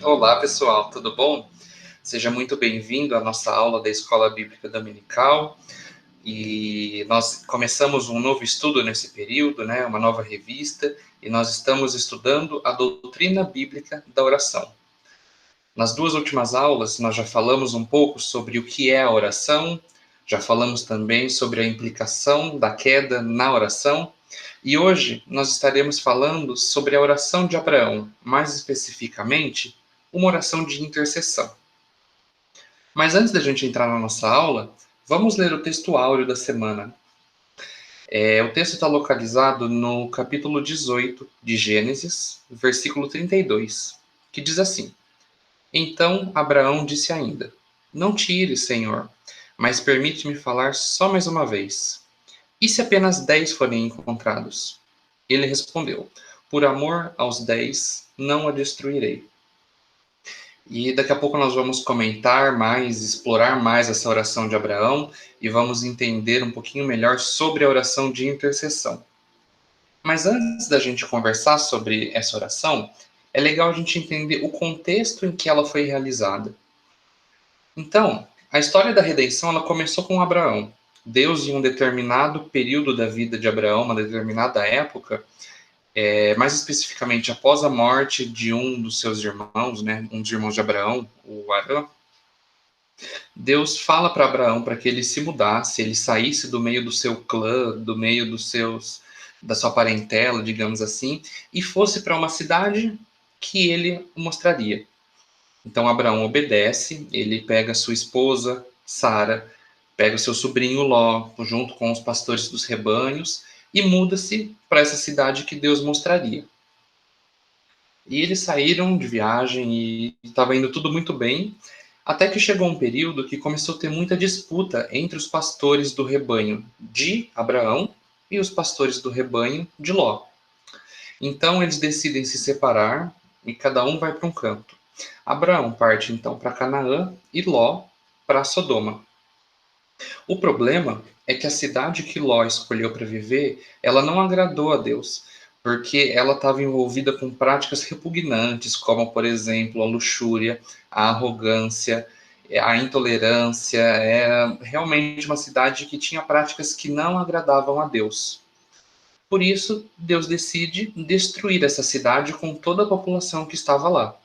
Olá, pessoal, tudo bom? Seja muito bem-vindo à nossa aula da Escola Bíblica Dominical. E nós começamos um novo estudo nesse período, né? Uma nova revista, e nós estamos estudando a doutrina bíblica da oração. Nas duas últimas aulas, nós já falamos um pouco sobre o que é a oração, já falamos também sobre a implicação da queda na oração, e hoje nós estaremos falando sobre a oração de Abraão, mais especificamente, uma oração de intercessão. Mas antes da gente entrar na nossa aula, vamos ler o texto áureo da semana. O texto está localizado no capítulo 18 de Gênesis, versículo 32, que diz assim: Então Abraão disse ainda: Não tires, Senhor, mas permite-me falar só mais uma vez. E se apenas 10 forem encontrados? Ele respondeu: Por amor aos 10, não a destruirei. E daqui a pouco nós vamos comentar mais, explorar mais essa oração de Abraão e vamos entender um pouquinho melhor sobre a oração de intercessão. Mas antes da gente conversar sobre essa oração, é legal a gente entender o contexto em que ela foi realizada. Então, a história da redenção ela começou com Abraão. Deus, em um determinado período da vida de Abraão, uma determinada época, mais especificamente após a morte de um dos seus irmãos, né, um dos irmãos de Abraão, o Arã, Deus fala para Abraão para que ele se mudasse, ele saísse do meio do seu clã, do meio da sua parentela, digamos assim, e fosse para uma cidade que ele mostraria. Então Abraão obedece, ele pega sua esposa, Sara, pega o seu sobrinho Ló, junto com os pastores dos rebanhos, e muda-se para essa cidade que Deus mostraria. E eles saíram de viagem e estava indo tudo muito bem, até que chegou um período que começou a ter muita disputa entre os pastores do rebanho de Abraão e os pastores do rebanho de Ló. Então eles decidem se separar e cada um vai para um canto. Abraão parte então para Canaã e Ló para Sodoma. O problema é que a cidade que Ló escolheu para viver, ela não agradou a Deus, porque ela estava envolvida com práticas repugnantes, como, por exemplo, a luxúria, a arrogância, a intolerância. Era realmente uma cidade que tinha práticas que não agradavam a Deus. Por isso, Deus decide destruir essa cidade com toda a população que estava lá.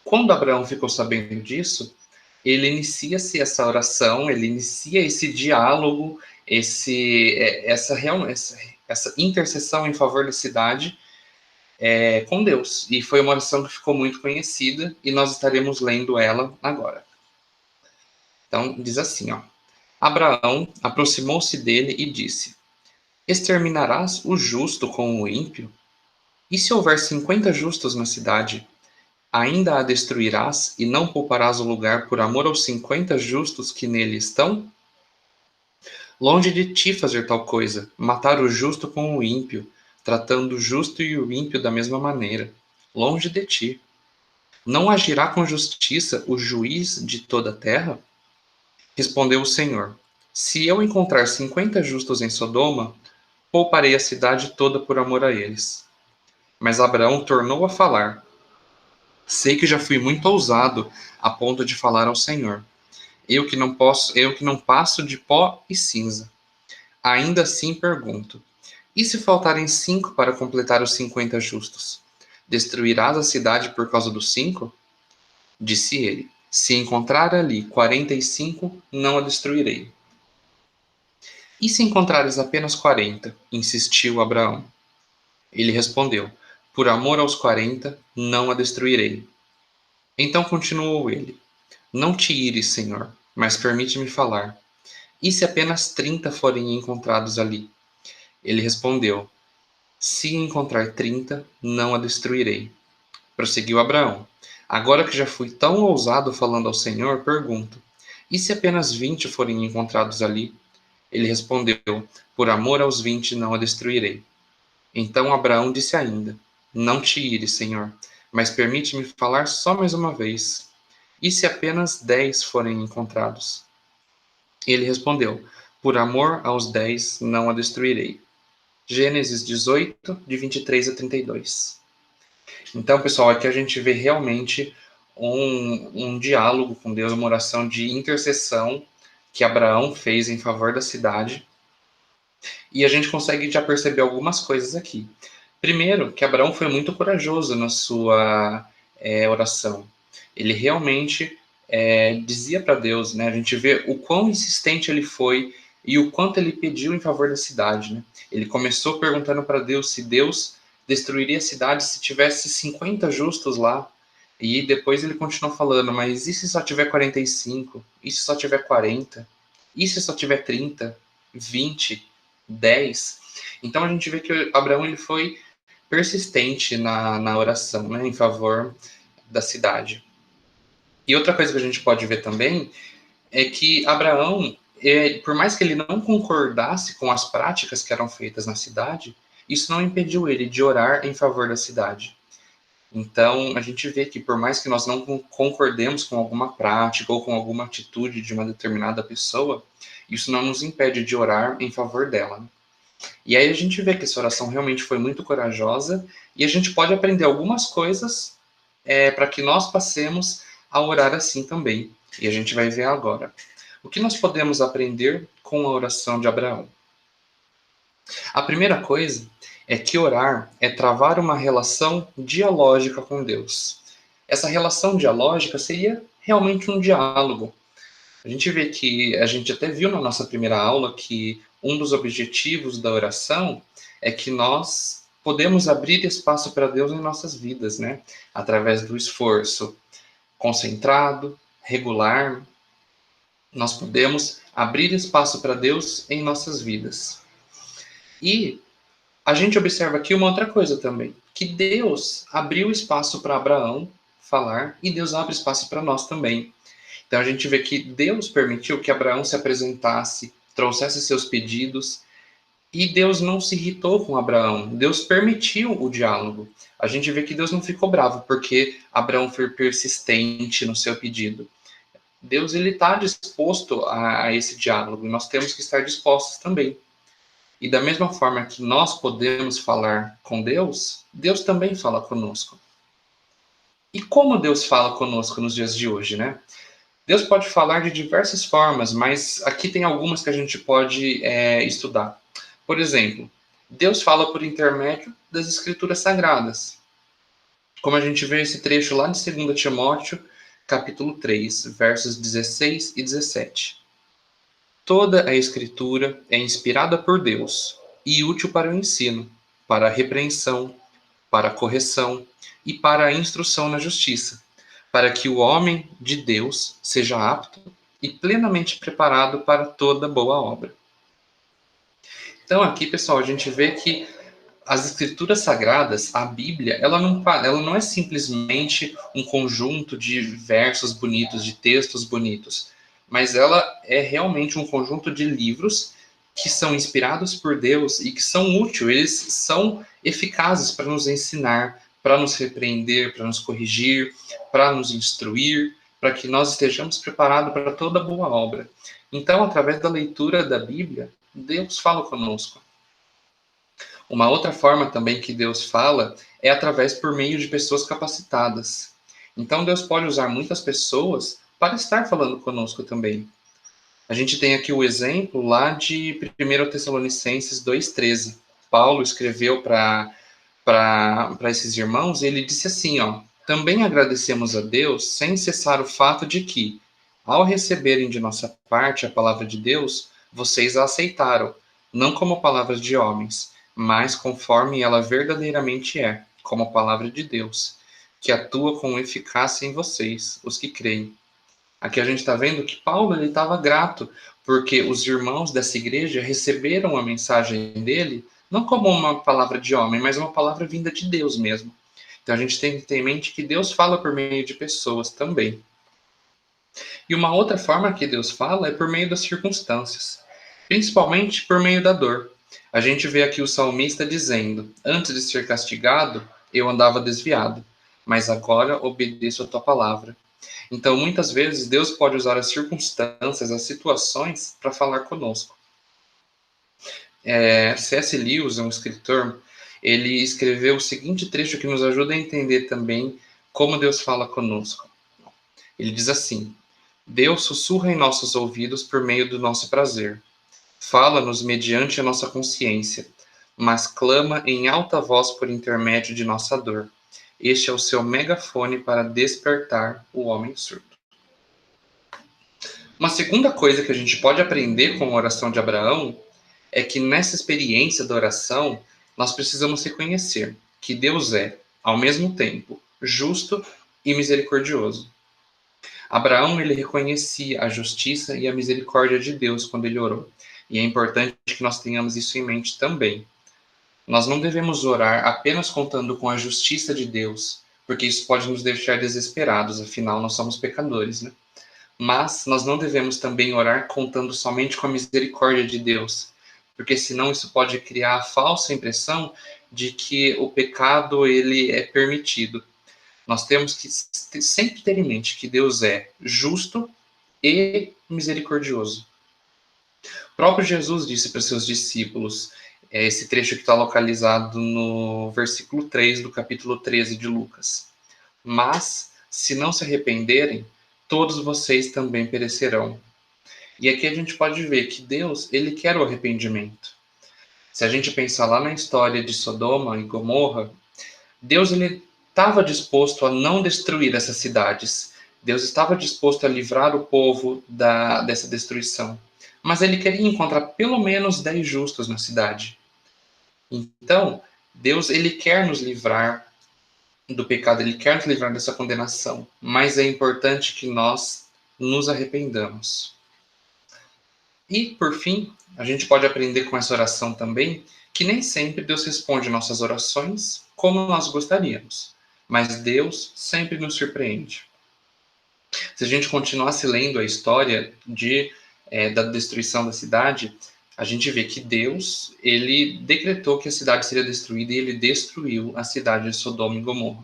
Quando Abraão ficou sabendo disso, ele inicia-se essa oração, ele inicia esse diálogo, essa intercessão em favor da cidade com Deus. E foi uma oração que ficou muito conhecida e nós estaremos lendo ela agora. Então, diz assim, ó. Abraão aproximou-se dele e disse: Exterminarás o justo com o ímpio? E se houver 50 justos na cidade, ainda a destruirás e não pouparás o lugar por amor aos 50 justos que nele estão? Longe de ti fazer tal coisa, matar o justo com o ímpio, tratando o justo e o ímpio da mesma maneira. Longe de ti. Não agirá com justiça o juiz de toda a terra? Respondeu o Senhor: Se eu encontrar 50 justos em Sodoma, pouparei a cidade toda por amor a eles. Mas Abraão tornou a falar: Sei que já fui muito ousado a ponto de falar ao Senhor. Eu que não passo de pó e cinza. Ainda assim pergunto: E se faltarem 5 para completar os 50 justos? Destruirás a cidade por causa dos 5? Disse ele: Se encontrar ali 45, não a destruirei. E se encontrares apenas 40? Insistiu Abraão. Ele respondeu: Por amor aos 40, não a destruirei. Então continuou ele: Não te ires, Senhor, mas permite-me falar. E se apenas 30 forem encontrados ali? Ele respondeu: Se encontrar 30, não a destruirei. Prosseguiu Abraão: Agora que já fui tão ousado falando ao Senhor, pergunto: E se apenas 20 forem encontrados ali? Ele respondeu: Por amor aos 20 não a destruirei. Então Abraão disse ainda: Não te ires, Senhor, mas permite-me falar só mais uma vez. E se apenas 10 forem encontrados? Ele respondeu: Por amor aos 10 não a destruirei. Gênesis 18, de 23 a 32. Então, pessoal, aqui a gente vê realmente um diálogo com Deus, uma oração de intercessão que Abraão fez em favor da cidade. E a gente consegue já perceber algumas coisas aqui. Primeiro, que Abraão foi muito corajoso na sua oração. Ele realmente dizia para Deus, né? A gente vê o quão insistente ele foi e o quanto ele pediu em favor da cidade, né? Ele começou perguntando para Deus se Deus destruiria a cidade se tivesse 50 justos lá. E depois ele continuou falando, mas e se só tiver 45? E se só tiver 40? E se só tiver 30? 20? 10? Então a gente vê que Abraão ele foi persistente na oração, né, em favor da cidade. E outra coisa que a gente pode ver também é que Abraão, por mais que ele não concordasse com as práticas que eram feitas na cidade, isso não impediu ele de orar em favor da cidade. Então, a gente vê que por mais que nós não concordemos com alguma prática ou com alguma atitude de uma determinada pessoa, isso não nos impede de orar em favor dela. E aí a gente vê que essa oração realmente foi muito corajosa e a gente pode aprender algumas coisas para que nós passemos a orar assim também. E a gente vai ver agora. O que nós podemos aprender com a oração de Abraão? A primeira coisa é que orar é travar uma relação dialógica com Deus. Essa relação dialógica seria realmente um diálogo. A gente vê que, a gente até viu na nossa primeira aula que um dos objetivos da oração é que nós podemos abrir espaço para Deus em nossas vidas, né? Através do esforço concentrado, regular, nós podemos abrir espaço para Deus em nossas vidas. E a gente observa aqui uma outra coisa também, que Deus abriu espaço para Abraão falar e Deus abre espaço para nós também. Então a gente vê que Deus permitiu que Abraão se apresentasse, trouxesse seus pedidos, e Deus não se irritou com Abraão. Deus permitiu o diálogo. A gente vê que Deus não ficou bravo porque Abraão foi persistente no seu pedido. Deus ele está disposto a esse diálogo e nós temos que estar dispostos também. E da mesma forma que nós podemos falar com Deus, Deus também fala conosco. E como Deus fala conosco nos dias de hoje, né? Deus pode falar de diversas formas, mas aqui tem algumas que a gente pode estudar. Por exemplo, Deus fala por intermédio das Escrituras Sagradas. Como a gente vê esse trecho lá de 2 Timóteo, capítulo 3, versos 16 e 17. Toda a Escritura é inspirada por Deus e útil para o ensino, para a repreensão, para a correção e para a instrução na justiça, para que o homem de Deus seja apto e plenamente preparado para toda boa obra. Então aqui, pessoal, a gente vê que as escrituras sagradas, a Bíblia, ela não é simplesmente um conjunto de versos bonitos, de textos bonitos, mas ela é realmente um conjunto de livros que são inspirados por Deus e que são úteis, eles são eficazes para nos ensinar, para nos repreender, para nos corrigir, para nos instruir, para que nós estejamos preparados para toda boa obra. Então, através da leitura da Bíblia, Deus fala conosco. Uma outra forma também que Deus fala é através por meio de pessoas capacitadas. Então Deus pode usar muitas pessoas para estar falando conosco também. A gente tem aqui o exemplo lá de 1 Tessalonicenses 2,13. Paulo escreveu para esses irmãos e ele disse assim, ó, também agradecemos a Deus sem cessar o fato de que, ao receberem de nossa parte a palavra de Deus, vocês a aceitaram, não como palavras de homens, mas conforme ela verdadeiramente é, como a palavra de Deus, que atua com eficácia em vocês, os que creem. Aqui a gente está vendo que Paulo estava grato, porque os irmãos dessa igreja receberam a mensagem dele não como uma palavra de homem, mas uma palavra vinda de Deus mesmo. Então a gente tem que ter em mente que Deus fala por meio de pessoas também. E uma outra forma que Deus fala é por meio das circunstâncias, principalmente por meio da dor. A gente vê aqui o salmista dizendo: antes de ser castigado, eu andava desviado, mas agora obedeço a tua palavra. Então, muitas vezes, Deus pode usar as circunstâncias, as situações, para falar conosco. C.S. Lewis é um escritor, ele escreveu o seguinte trecho que nos ajuda a entender também como Deus fala conosco. Ele diz assim: Deus sussurra em nossos ouvidos por meio do nosso prazer. Fala-nos mediante a nossa consciência, mas clama em alta voz por intermédio de nossa dor. Este é o seu megafone para despertar o homem surdo. Uma segunda coisa que a gente pode aprender com a oração de Abraão é que nessa experiência da oração, nós precisamos reconhecer que Deus é, ao mesmo tempo, justo e misericordioso. Abraão, ele reconhecia a justiça e a misericórdia de Deus quando ele orou. E é importante que nós tenhamos isso em mente também. Nós não devemos orar apenas contando com a justiça de Deus, porque isso pode nos deixar desesperados, afinal nós somos pecadores, né? Mas nós não devemos também orar contando somente com a misericórdia de Deus, porque senão isso pode criar a falsa impressão de que o pecado ele é permitido. Nós temos que sempre ter em mente que Deus é justo e misericordioso. O próprio Jesus disse para seus discípulos, esse trecho que está localizado no versículo 3 do capítulo 13 de Lucas. Mas, se não se arrependerem, todos vocês também perecerão. E aqui a gente pode ver que Deus, ele quer o arrependimento. Se a gente pensar lá na história de Sodoma e Gomorra, Deus ele estava disposto a não destruir essas cidades. Deus estava disposto a livrar o povo dessa destruição. Mas ele queria encontrar pelo menos 10 justos na cidade. Então, Deus ele quer nos livrar do pecado, ele quer nos livrar dessa condenação. Mas é importante que nós nos arrependamos. E, por fim, a gente pode aprender com essa oração também que nem sempre Deus responde nossas orações como nós gostaríamos, mas Deus sempre nos surpreende. Se a gente continuasse lendo a história da destruição da cidade, a gente vê que Deus ele decretou que a cidade seria destruída e ele destruiu a cidade de Sodoma e Gomorra.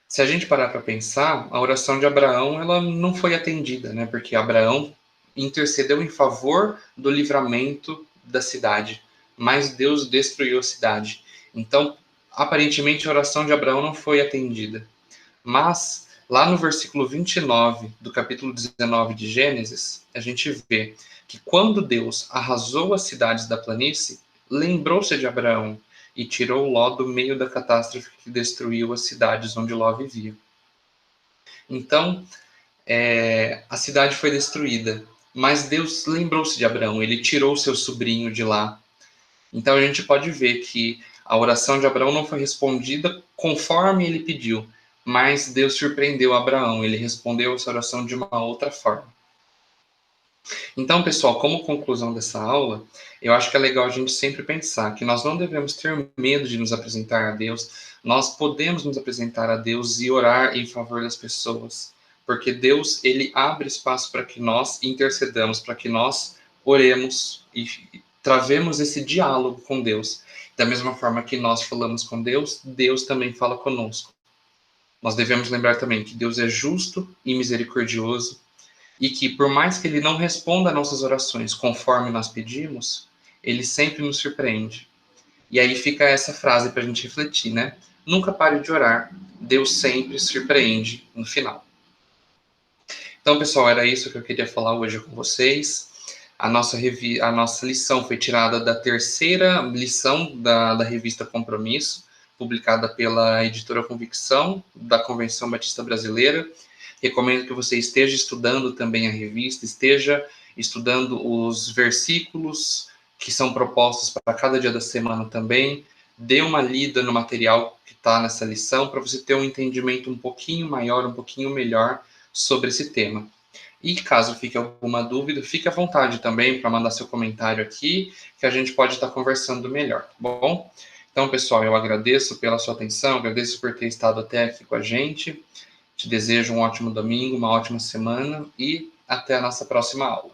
Se a gente parar para pensar, a oração de Abraão ela não foi atendida, né? Porque Abraão intercedeu em favor do livramento da cidade, mas Deus destruiu a cidade. Então, aparentemente, a oração de Abraão não foi atendida. Mas, lá no versículo 29 do capítulo 19 de Gênesis, a gente vê que quando Deus arrasou as cidades da planície, lembrou-se de Abraão e tirou Ló do meio da catástrofe que destruiu as cidades onde Ló vivia. Então, a cidade foi destruída, mas Deus lembrou-se de Abraão, ele tirou seu sobrinho de lá. Então a gente pode ver que a oração de Abraão não foi respondida conforme ele pediu, mas Deus surpreendeu Abraão, ele respondeu essa oração de uma outra forma. Então, pessoal, como conclusão dessa aula, eu acho que é legal a gente sempre pensar que nós não devemos ter medo de nos apresentar a Deus, nós podemos nos apresentar a Deus e orar em favor das pessoas, porque Deus, ele abre espaço para que nós intercedamos, para que nós oremos e travemos esse diálogo com Deus. Da mesma forma que nós falamos com Deus, Deus também fala conosco. Nós devemos lembrar também que Deus é justo e misericordioso e que, por mais que Ele não responda a nossas orações conforme nós pedimos, Ele sempre nos surpreende. E aí fica essa frase para a gente refletir, né? Nunca pare de orar, Deus sempre surpreende no final. Então, pessoal, era isso que eu queria falar hoje com vocês. A nossa lição foi tirada da terceira lição da revista Compromisso, publicada pela editora Convicção, da Convenção Batista Brasileira. Recomendo que você esteja estudando também a revista, esteja estudando os versículos que são propostos para cada dia da semana também. Dê uma lida no material que está nessa lição para você ter um entendimento um pouquinho maior, um pouquinho melhor sobre esse tema. E caso fique alguma dúvida, fique à vontade também para mandar seu comentário aqui, que a gente pode estar conversando melhor, tá bom? Então, pessoal, eu agradeço pela sua atenção, agradeço por ter estado até aqui com a gente. Te desejo um ótimo domingo, uma ótima semana e até a nossa próxima aula.